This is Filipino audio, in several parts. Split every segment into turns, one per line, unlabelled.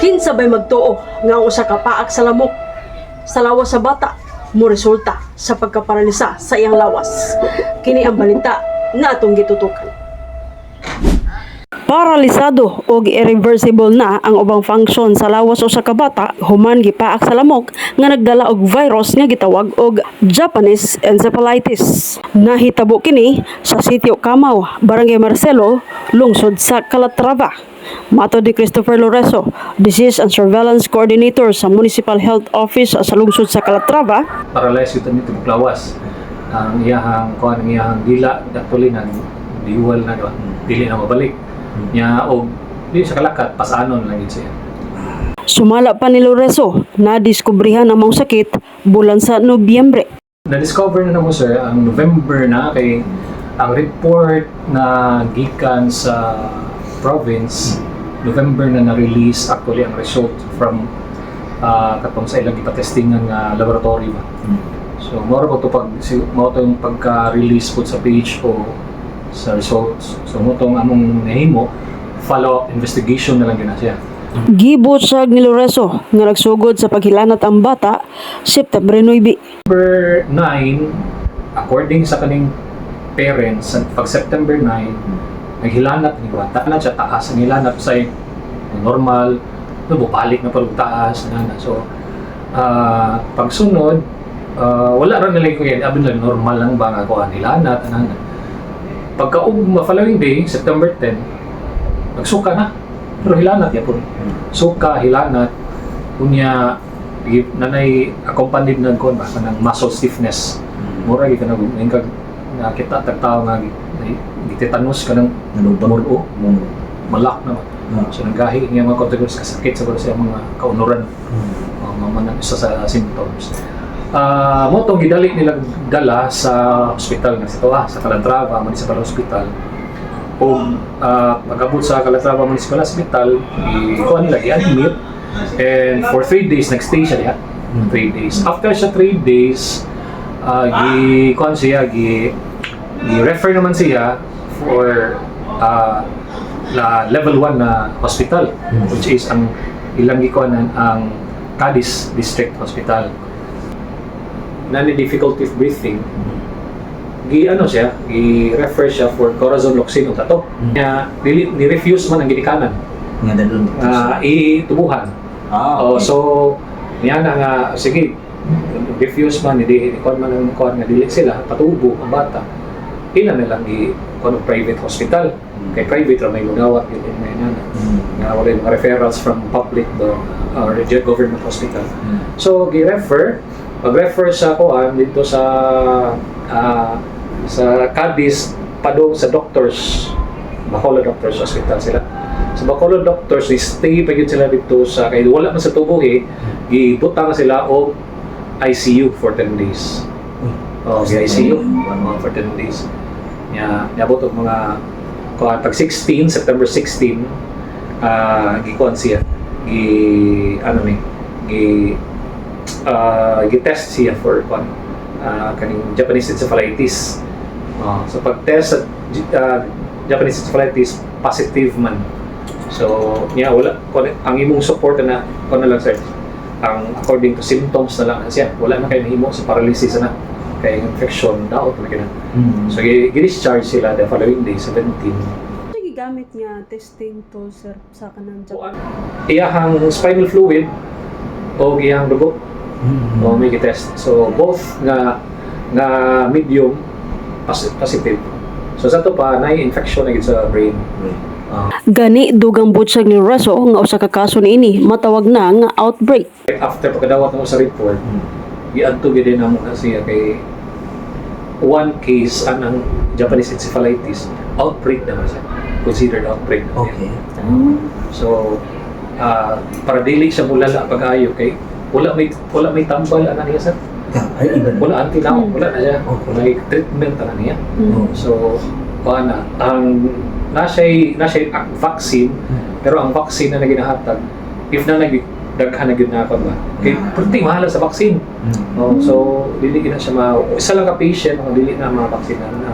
Kinsa bay magtuo nga ang usa ka paak sa lamok sa lawas sa bata mo resulta sa pagkaparalisa sa iyang lawas. Kini ang balita na atong gitutukan. Paralisado o irreversible na ang ubang function sa lawas usa ka bata human gipaak sa lamok nga nagdala og virus nga gitawag og Japanese encephalitis. Nahitabo kini sa sitio Kamaw, Barangay Marcelo, lungsod sa Calatrava. Mato ni Christopher Loreso, Disease and Surveillance Coordinator sa Municipal Health Office sa lungsod sa Calatrava.
Paralyzed ito nito maglawas. Ang iyahang dila actually nang diwal na doon. Dili na mabalik. Nya og di sa kalakat pasanon lang gid siya.
Sumala pa ni Loreso na diskubrihan ang mga sakit bulan sa Nobyembre.
Na-discover na mo sir ang November na kay ang report na gikan sa province November na na-release actually ang result from katong sa ilang ipatestingan nga laboratory ba. So moro ko to yung pagka-release po sa page o sa results. So mo tong among nahimo follow-up investigation na lang gina siya.
Gibutsag ni Loreso nga nagsugod sa paghilanat ang bata September 9.
September 9, according sa kaning parents, pag September 9, naghilanat ni bata na siya taas ang hilanat sa normal, bubalik na parang taas na. So pagsunod wala rin nila ko yan, abin lang normal lang ba nga ko ang hilanat na. Pagka following day, September 10, nagsuka na. Pero hilanat yan po. Suka, hilanat, kunya, nanay accompanied ng kon ba, ng muscle stiffness. Mura, ka na kita tagtao nga, gitetanus ka ng muro, malak na. So, nanggahi niya mga contributors kasakit sa mga kaunuran. Mga isa sa symptoms. Mo itong gidali nilang dala sa hospital nga sa Calatrava Municipal Hospital. O pag-abot sa Calatrava Municipal Hospital, ikuha nila, i-admit, and for 3 days nag-stay siya diha. 3 days. After siya 3 days, i-kuha siya, i-refer naman siya for level 1 na hospital, which is ang ilang ikuha ang Cadiz District Hospital. Nani difficulty of breathing, i-refer siya for Corazon-Luxin o tato. Ni-refuse man ang gidikanan. Itubuhan. So, niya na nga, sige, refuse man, ikon man ang kuhan nga dili sila, patubo ang bata. Ilan na lang private hospital. Kay private lang may lugawat, yun may nana. Wala yung mga referrals from public or government hospital. So, mag-refer sa kuhan dito sa Cadiz padung sa doctors, Bacolod Doctors Hospital sila. Sa Bacolod Doctors, stay pa yun sila dito sa, kaya wala man sa tubuhi, gibutang sila o ICU for 10 days. ICU for 10 days. Niabot ang mga, pag 16, September 16, gikuan siya, gi-test siya for kaning Japanese encephalitis. So pag-test sa Japanese encephalitis, positive man. So wala ang imong support na lang sir. Ang according to symptoms na lang siya, wala na kayo nahimo sa paralysis na kay infection daot na gina. So gi-discharge sila the following day 17.
Gamit niya testing to sir sa kanang
iyahang spinal fluid o iyahang dugo. May test. So both nga medium positive. So sa to pa na infection na gid sa brain.
Gani dugang butsag ni Loreso nga usa ka kaso niini matawag na nga outbreak.
After pagkadawat ng sa report, giadto gid na mo siya kay one case ang Japanese encephalitis outbreak naman siya. Considered outbreak.
Okay.
So para dili siya mulala pag-ayo kay wala may tambal ana niya sir. Wala antinaw, wala na siya. May treatment ana niya. So ang nasay vaccine, pero ang vaccine na ginahatag if na daghan na gyud na ako ba. Kay perti mahal sa vaccine. So dili na siya isa lang ka patient ang dili na mga vaccine na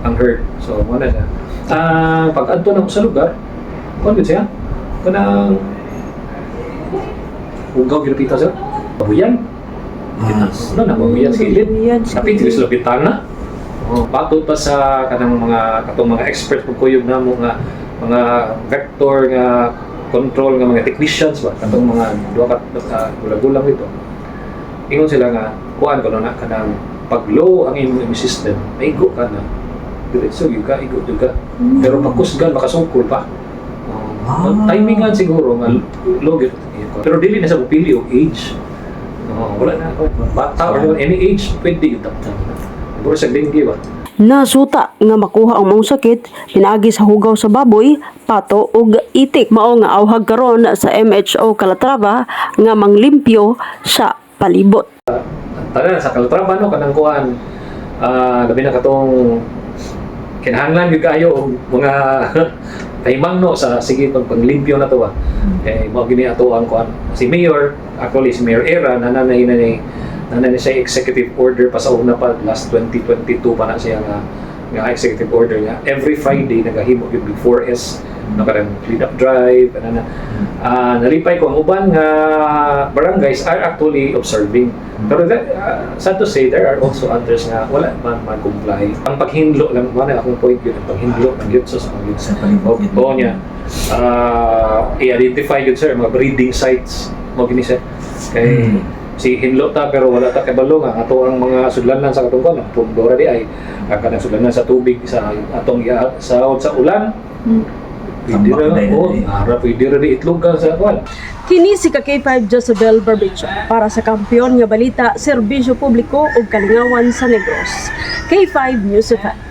ang herd. So mo na siya. Pag adto na mo sa lugar, kuno siya. Kanang ugaw ginapita sir. Babuyan. Ano na babuyan sa ilid.
Babuyan sa
Kapit
ilid.
sila bitana. Patod pa sa kanang katong mga experts kung kuyog na mga vector nga control nga mga technicians ba katong mga duha ka gulang ito. Ingon sila nga kuan ko na kanang pag low ang immune system, maigo ka na. Diretso gyud ka, igo gyud ka. Pero pagkusgan makasungkol pa. Timingan siguro nga low gyud. Pero dili na sa pili og age. Wala na bata or any age pwede gyud tapos. Pero sa dengue ba?
Nasuta nga makuha ang mong sakit pinaagi sa hugaw sa baboy, pato ug itik. Mao nga awhag karon sa MHO Calatrava nga manglimpyo sa palibot.
Tanan sa Calatrava no kanang kuan labi na katong kinahanglan gyud kayo og mga tahimang no sa sige paglimpyo na to ba. Mao gini ato ang kuan si Mayor, actually si Mayor Era nanay siya executive order pa sa una pa last 2022 pa na siya nga executive order niya. Every Friday nagahimo gyud big 4S no karang clean up drive ana nalipay ko ang uban nga barangays are actually observing. Pero sad to say there are also others nga wala man comply. Ang paghindlo lang man akong point yun ang paghindlo ng gyud sa palibot niya. I-identify yun sir mga breeding sites mo gini sir kay si hinlo ta pero wala ta kabalo nga ato ang mga sudlanan sa katungkon pundora di ay kanang sudlanan sa tubig sa atong sa ulan. Pwede ra di itlogan sa kuan.
Kini si K5 Josabel Barbicho para sa Kampiyon nga Balita, Serbisyo Publiko ug Kalingawan sa Negros. K5 News FM.